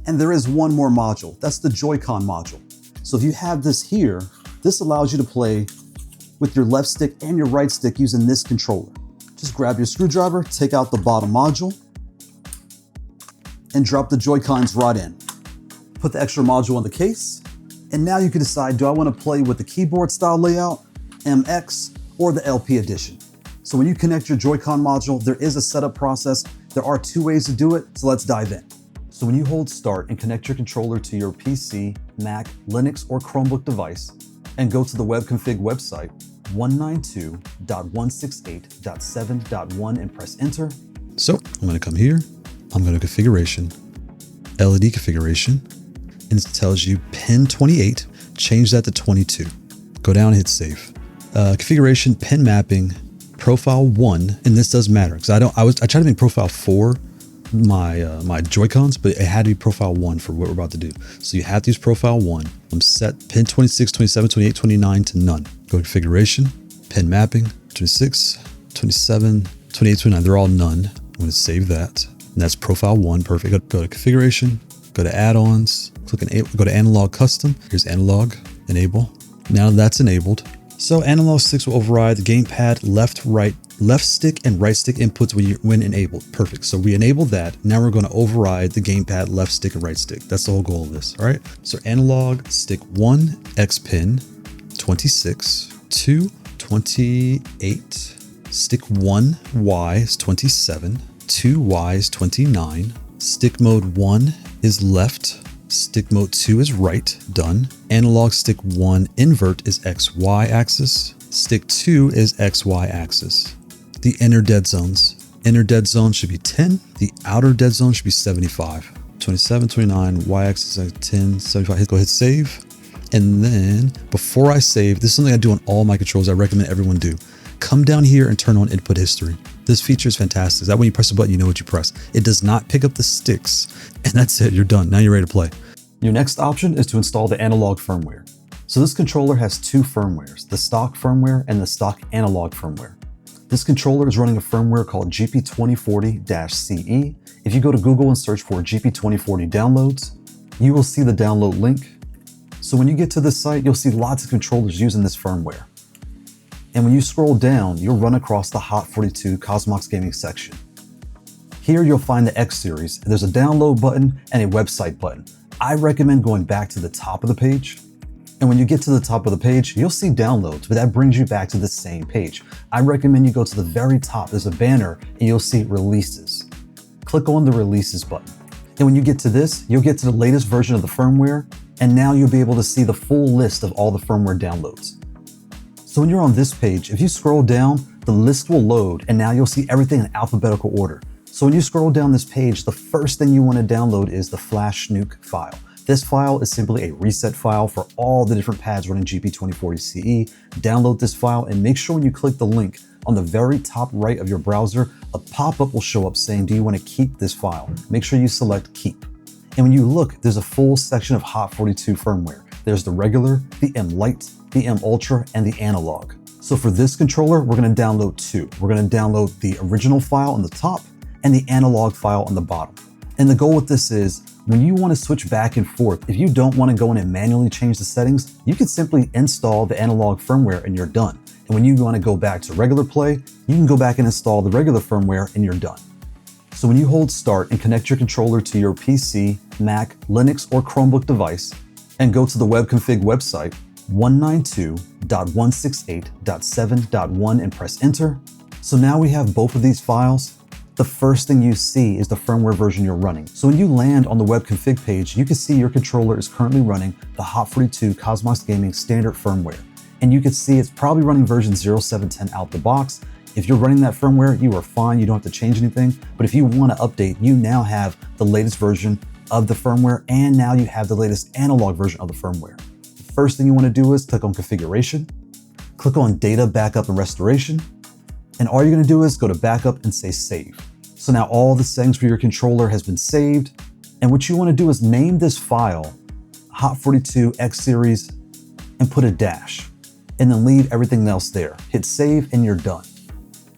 And there is one more module, that's the Joycon module. So if you have this here, this allows you to play with your left stick and your right stick using this controller. Just grab your screwdriver, take out the bottom module, and drop the Joy-Cons right in. Put the extra module in the case, and now you can decide, do I want to play with the keyboard style layout, MX, or the LP edition? So when you connect your Joy-Con module, there is a setup process. There are 2 ways to do it, so let's dive in. So when you hold start and connect your controller to your PC, Mac, Linux, or Chromebook device, and go to the web config website, 192.168.7.1 and press enter. So I'm going to come here, I'm going to configuration, LED configuration, and it tells you pin 28, change that to 22. Go down and hit save. Configuration, pin mapping, profile 1, and this does matter because I tried to make profile 4 my Joy-Cons, but it had to be profile 1 for what we're about to do. So you have to use profile 1. I'm set pin 26, 27, 28, 29 to none. Go to configuration, pin mapping, 26, 27, 28, 29. They're all none. I'm going to save that. And that's profile 1. Perfect. Go to configuration, go to add-ons, click enable, go to analog custom. Here's analog, enable. Now that's enabled. So analog sticks will override the gamepad left stick and right stick inputs when enabled. Perfect. So we enabled that. Now we're going to override the gamepad left stick and right stick. That's the whole goal of this. All right. So analog stick 1 X pin 26 to 28. Stick 1 Y is 27. 2 Y is 29. Stick mode 1 is left. Stick mode 2 is right. Done. Analog stick 1 invert is XY axis. Stick 2 is XY axis. The inner dead zones. Inner dead zone should be 10. The outer dead zone should be 75. 27, 29, Y axis is 10, 75. Go hit save. And then before I save, this is something I do on all my controls. I recommend everyone do. Come down here and turn on input history. This feature is fantastic. That when you press a button, you know what you press. It does not pick up the sticks. And that's it. You're done. Now you're ready to play. Your next option is to install the analog firmware. So this controller has 2 firmwares, the stock firmware and the stock analog firmware. This controller is running a firmware called GP2040-CE. If you go to Google and search for GP2040 downloads, you will see the download link. So when you get to this site, you'll see lots of controllers using this firmware. And when you scroll down, you'll run across the Haute42 COSMOX gaming section. Here you'll find the X series. There's a download button and a website button. I recommend going back to the top of the page. And when you get to the top of the page, you'll see downloads, but that brings you back to the same page. I recommend you go to the very top. There's a banner and you'll see releases. Click on the releases button. And when you get to this, you'll get to the latest version of the firmware. And now you'll be able to see the full list of all the firmware downloads. So when you're on this page, if you scroll down, the list will load and now you'll see everything in alphabetical order. So when you scroll down this page, the first thing you want to download is the Flash Nuke file. This file is simply a reset file for all the different pads running GP2040-CE. Download this file and make sure when you click the link on the very top right of your browser, a pop-up will show up saying, do you want to keep this file? Make sure you select keep. And when you look, there's a full section of Haute42 firmware. There's the regular, the M Lite, the M Ultra, and the analog. So for this controller, we're going to download 2. We're going to download the original file on the top and the analog file on the bottom. And the goal with this is, when you want to switch back and forth, if you don't want to go in and manually change the settings, you can simply install the analog firmware and you're done. And when you want to go back to regular play, you can go back and install the regular firmware and you're done. So when you hold start and connect your controller to your PC, Mac, Linux, or Chromebook device, and go to the web config website, 192.168.7.1 and press enter. So now we have both of these files. The first thing you see is the firmware version you're running. So when you land on the web config page, you can see your controller is currently running the Haute42 COSMOX Gaming standard firmware. And you can see it's probably running version 0710 out the box. If you're running that firmware, you are fine. You don't have to change anything. But if you want to update, you now have the latest version of the firmware, and now you have the latest analog version of the firmware. The first thing you want to do is click on configuration, click on data backup and restoration. And all you're going to do is go to backup and say save. So now all the settings for your controller has been saved. And what you want to do is name this file Haute42 X series and put a dash, and then leave everything else there. Hit save and you're done.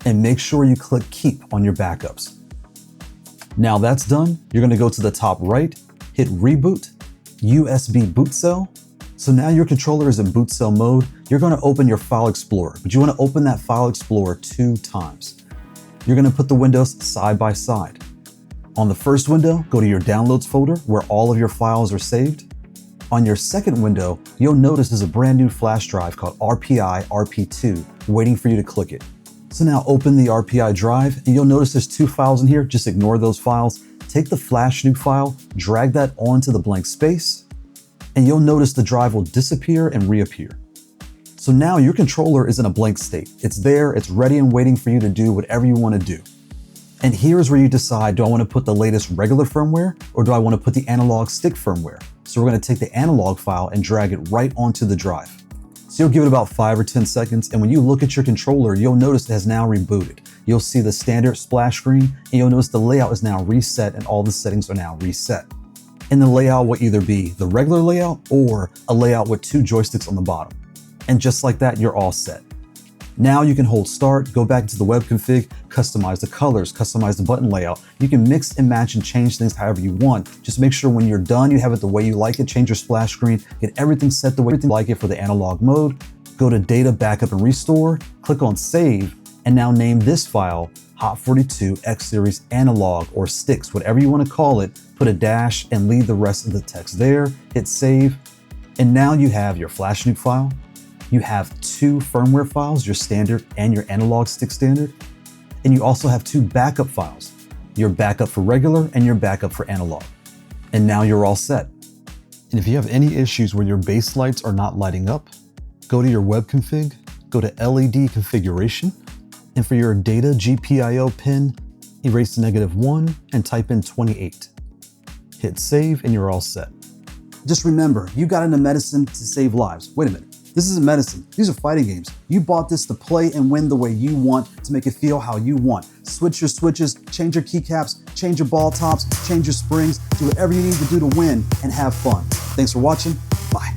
And make sure you click keep on your backups. Now that's done, you're going to go to the top right hit reboot, USB boot cell. So now your controller is in boot cell mode. You're gonna open your File Explorer, but you wanna open that File Explorer 2 times. You're gonna put the windows side by side. On the first window, go to your Downloads folder where all of your files are saved. On your second window, you'll notice there's a brand new flash drive called RPI RP2 waiting for you to click it. So now open the RPI drive and you'll notice there's 2 files in here. Just ignore those files. Take the flash nuke file, drag that onto the blank space, and you'll notice the drive will disappear and reappear. So now your controller is in a blank state. It's there, it's ready and waiting for you to do whatever you want to do. And here's where you decide, do I want to put the latest regular firmware or do I want to put the analog stick firmware? So we're going to take the analog file and drag it right onto the drive. So you'll give it about 5 or 10 seconds, and when you look at your controller, you'll notice it has now rebooted. You'll see the standard splash screen, and you'll notice the layout is now reset and all the settings are now reset. And the layout will either be the regular layout or a layout with 2 joysticks on the bottom. And just like that, you're all set. Now you can hold start, go back to the web config, customize the colors, customize the button layout. You can mix and match and change things however you want. Just make sure when you're done, you have it the way you like it. Change your splash screen, get everything set the way you like it for the analog mode. Go to Data, Backup, and Restore, click on Save, and now name this file Haute42 X Series Analog or Sticks, whatever you want to call it. Put a dash and leave the rest of the text there. Hit Save, and now you have your flash nuke file. You have 2 firmware files, your standard and your analog stick standard. And you also have 2 backup files, your backup for regular and your backup for analog. And now you're all set. And if you have any issues where your base lights are not lighting up, go to your web config, go to LED configuration, and for your data GPIO pin, erase -1 and type in 28. Hit save and you're all set. Just remember, you got into medicine to save lives. Wait a minute. This isn't medicine. These are fighting games. You bought this to play and win the way you want, to make it feel how you want. Switch your switches, change your keycaps, change your ball tops, change your springs, do whatever you need to do to win and have fun. Thanks for watching. Bye.